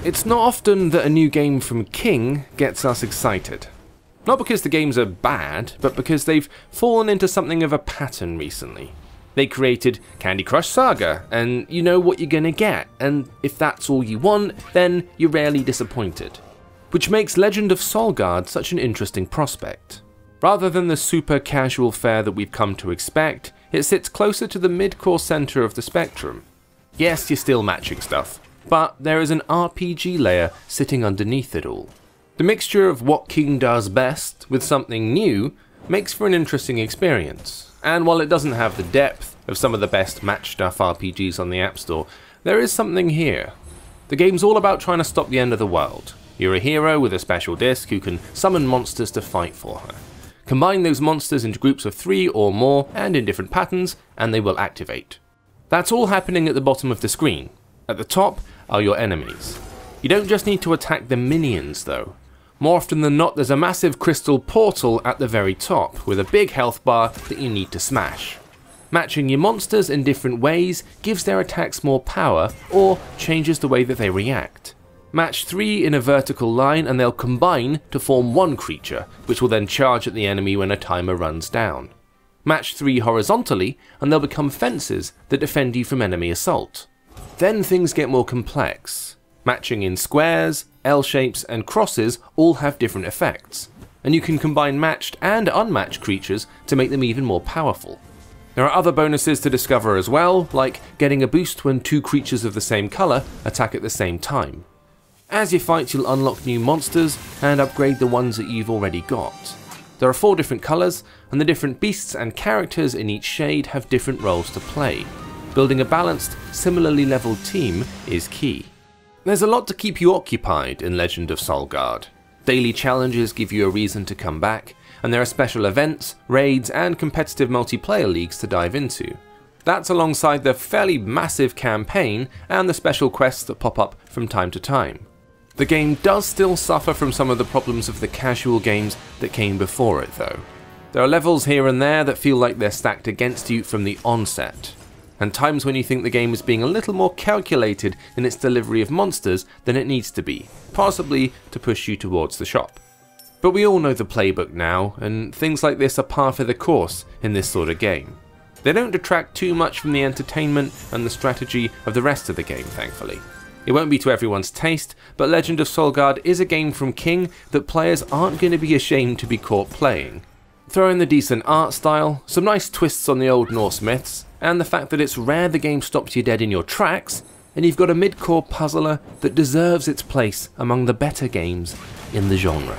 It's not often that a new game from King gets us excited. Not because the games are bad, but because they've fallen into something of a pattern recently. They created Candy Crush Saga, and you know what you're gonna get, and if that's all you want, then you're rarely disappointed. Which makes Legend of Solgard such an interesting prospect. Rather than the super casual fare that we've come to expect, it sits closer to the mid-core center of the spectrum. Yes, you're still matching stuff, but there is an RPG layer sitting underneath it all. The mixture of what King does best with something new makes for an interesting experience, and while it doesn't have the depth of some of the best match stuff RPGs on the App Store, there is something here. The game's all about trying to stop the end of the world. You're a hero with a special disc who can summon monsters to fight for her. Combine those monsters into groups of 3 or more and in different patterns, and they will activate. That's all happening at the bottom of the screen. At the top are your enemies. You don't just need to attack the minions though. More often than not, there's a massive crystal portal at the very top with a big health bar that you need to smash. Matching your monsters in different ways gives their attacks more power or changes the way that they react. Match 3 in a vertical line and they'll combine to form one creature, which will then charge at the enemy when a timer runs down. Match 3 horizontally and they'll become fences that defend you from enemy assault. Then things get more complex. Matching in squares, L-shapes and crosses all have different effects, and you can combine matched and unmatched creatures to make them even more powerful. There are other bonuses to discover as well, like getting a boost when 2 creatures of the same colour attack at the same time. As you fight, you'll unlock new monsters and upgrade the ones that you've already got. There are 4 different colours, and the different beasts and characters in each shade have different roles to play. Building a balanced, similarly leveled team is key. There's a lot to keep you occupied in Legend of Solgard. Daily challenges give you a reason to come back, and there are special events, raids and competitive multiplayer leagues to dive into. That's alongside the fairly massive campaign and the special quests that pop up from time to time. The game does still suffer from some of the problems of the casual games that came before it though. There are levels here and there that feel like they're stacked against you from the onset, and times when you think the game is being a little more calculated in its delivery of monsters than it needs to be, possibly to push you towards the shop. But we all know the playbook now, and things like this are par for the course in this sort of game. They don't detract too much from the entertainment and the strategy of the rest of the game, thankfully. It won't be to everyone's taste, but Legend of Solgard is a game from King that players aren't going to be ashamed to be caught playing. Throw in the decent art style, some nice twists on the Old Norse myths, and the fact that it's rare the game stops you dead in your tracks, and you've got a mid-core puzzler that deserves its place among the better games in the genre.